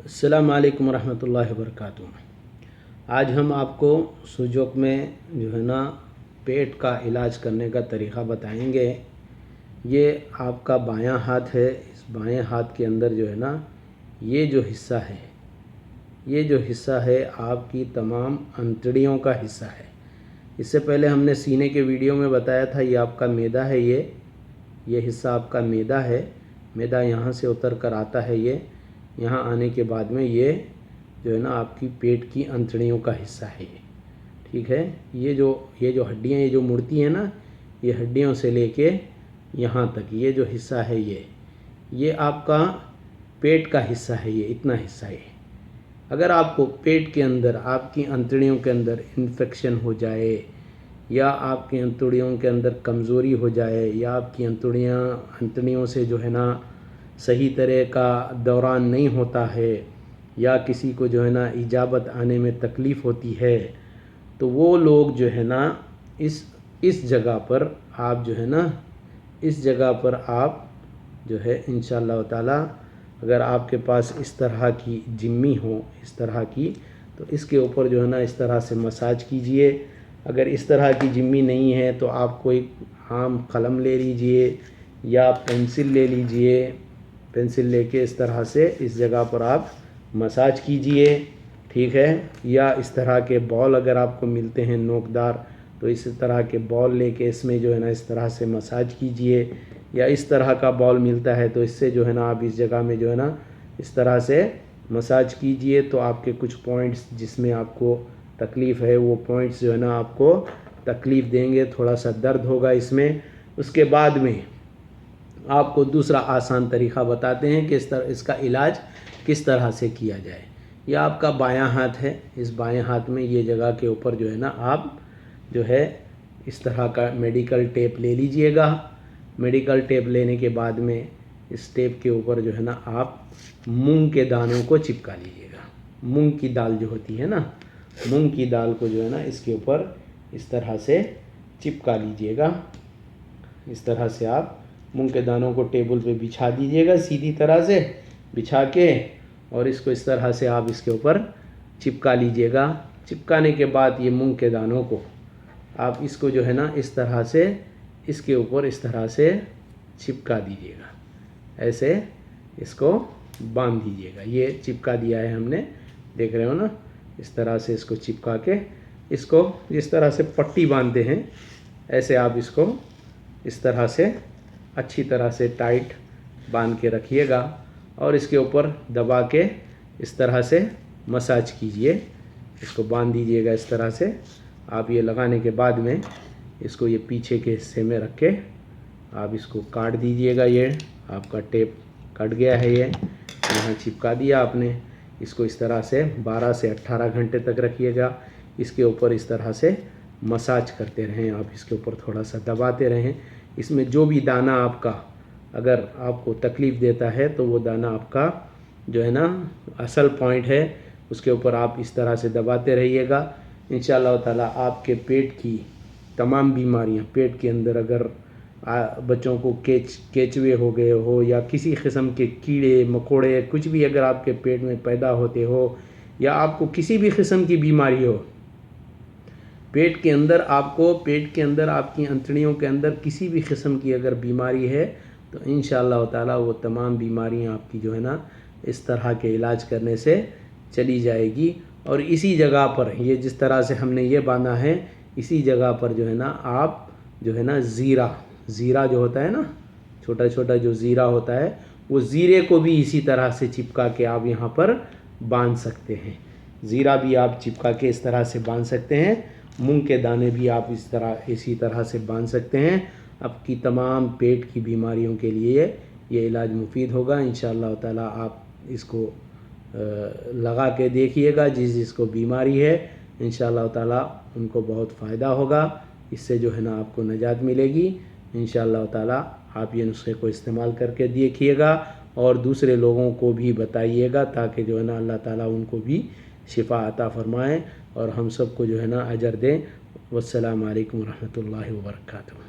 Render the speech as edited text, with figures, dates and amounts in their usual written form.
अस्सलाम वालेकुम रहमतुल्लाहि वबरकातुहू। आज हम आपको सुजोक में जो है ना पेट का इलाज करने का तरीक़ा बताएंगे। ये आपका बायां हाथ है। इस बाएं हाथ के अंदर जो है ना ये जो हिस्सा है, ये जो हिस्सा है आपकी तमाम अंतड़ियों का हिस्सा है। इससे पहले हमने सीने के वीडियो में बताया था ये आपका मैदा है। ये हिस्सा आपका मैदा है। मैदा यहाँ से उतर कर आता है। ये यहाँ आने के बाद में ये जो है ना आपकी पेट की अंतड़ियों का हिस्सा है ये, ठीक है। ये जो हड्डियाँ ये जो मुड़ती हैं ना, ये हड्डियों से लेके यहाँ तक ये जो हिस्सा है ये आपका पेट का हिस्सा है। ये इतना हिस्सा है। अगर आपको पेट के अंदर आपकी अंतड़ियों के अंदर इन्फेक्शन हो जाए या आपकी अंतड़ियों के अंदर कमज़ोरी हो जाए या आपकी अंतड़ियों से जो है ना सही तरह का दौरान नहीं होता है या किसी को जो है ना इजाबत आने में तकलीफ़ होती है, तो वो लोग जो है ना इस जगह पर आप जो है ना इस जगह पर आप जो है इंशाअल्लाह ताला, अगर आपके पास इस तरह की जिम्मी हो इस तरह की, तो इसके ऊपर जो है ना इस तरह से मसाज कीजिए। अगर इस तरह की जिम्मी नहीं है तो आप कोई आम कलम ले लीजिए या पेंसिल ले लीजिए। पेंसिल लेके इस तरह से इस जगह पर आप मसाज कीजिए, ठीक है। या इस तरह के बॉल अगर आपको मिलते हैं नोकदार, तो इस तरह के बॉल लेके इसमें जो है ना इस तरह से मसाज कीजिए। या इस तरह का बॉल मिलता है तो इससे जो है ना आप इस जगह में जो है ना इस तरह से मसाज कीजिए। तो आपके कुछ पॉइंट्स जिसमें आपको तकलीफ़ है वो पॉइंट्स जो है ना आपको तकलीफ़ देंगे, थोड़ा सा दर्द होगा इसमें। उसके बाद में आपको दूसरा आसान तरीक़ा बताते हैं कि इसका इलाज किस तरह से किया जाए। यह आपका बायां हाथ है। इस बाएं हाथ में ये जगह के ऊपर जो है ना आप जो है इस तरह का मेडिकल टेप ले लीजिएगा। मेडिकल टेप लेने के बाद में इस टेप के ऊपर जो है ना आप मूंग के दानों को चिपका लीजिएगा। मूंग की दाल जो होती है ना, मूंग की दाल को जो है ना इसके ऊपर इस तरह से चिपका लीजिएगा। इस तरह से आप मूंग के दानों को टेबल पे बिछा दीजिएगा, सीधी तरह से बिछा के, और इसको इस तरह से आप इसके ऊपर चिपका लीजिएगा। चिपकाने के बाद ये मूंग के दानों को आप इसको जो है ना इस तरह से इसके ऊपर इस तरह से चिपका दीजिएगा। ऐसे इसको बांध दीजिएगा। ये चिपका दिया है हमने, देख रहे हो ना। इस तरह से इसको चिपका के इसको जिस तरह से पट्टी बांधते हैं ऐसे आप इसको इस तरह से अच्छी तरह से टाइट बांध के रखिएगा और इसके ऊपर दबा के इस तरह से मसाज कीजिए। इसको बांध दीजिएगा इस तरह से। आप ये लगाने के बाद में इसको ये पीछे के हिस्से में रख के आप इसको काट दीजिएगा। ये आपका टेप कट गया है। ये यहाँ चिपका दिया आपने। इसको इस तरह से 12 से 18 घंटे तक रखिएगा। इसके ऊपर इस तरह से मसाज करते रहें आप, इसके ऊपर थोड़ा सा दबाते रहें। इसमें जो भी दाना आपका अगर आपको तकलीफ़ देता है तो वो दाना आपका जो है ना असल पॉइंट है, उसके ऊपर आप इस तरह से दबाते रहिएगा। इंशाअल्लाह ताला आपके पेट की तमाम बीमारियां, पेट के अंदर अगर बच्चों को केचुए हो गए हो या किसी किस्म के कीड़े मकोड़े कुछ भी अगर आपके पेट में पैदा होते हो या आपको किसी भी किस्म की बीमारी हो, पेट के अंदर आपकी अंतड़ियों के अंदर किसी भी किस्म की अगर बीमारी है तो इंशाअल्लाह ताला वो तमाम बीमारियां आपकी जो है ना इस तरह के इलाज करने से चली जाएगी। और इसी जगह पर ये जिस तरह से हमने ये बांधा है, इसी जगह पर जो है ना आप जो है ना ज़ीरा जो होता है ना, छोटा छोटा जो ज़ीरा होता है, वो ज़ीरे को भी इसी तरह से चिपका के आप यहाँ पर बांध सकते हैं। ज़ीरा भी आप चिपका के इस तरह से बांध सकते हैं। मूंग के दाने भी आप इसी तरह से बांध सकते हैं। आपकी तमाम पेट की बीमारियों के लिए ये इलाज मुफीद होगा। इंशाअल्लाह ताला आप इसको लगा के देखिएगा। जिसको बीमारी है इंशाअल्लाह ताला उनको बहुत फ़ायदा होगा। इससे जो है ना आपको निजात मिलेगी। इंशाअल्लाह ताला आप ये नुस्खे को इस्तेमाल करके देखिएगा और दूसरे लोगों को भी बताइएगा ताकि जो है ना अल्लाह ताला उनको भी शिफा अता फ़रमाएँ और हम सबको जो है ना अजर दें। वस्सलामु अलैकुम रहमतुल्लाहि व बरकातुहू।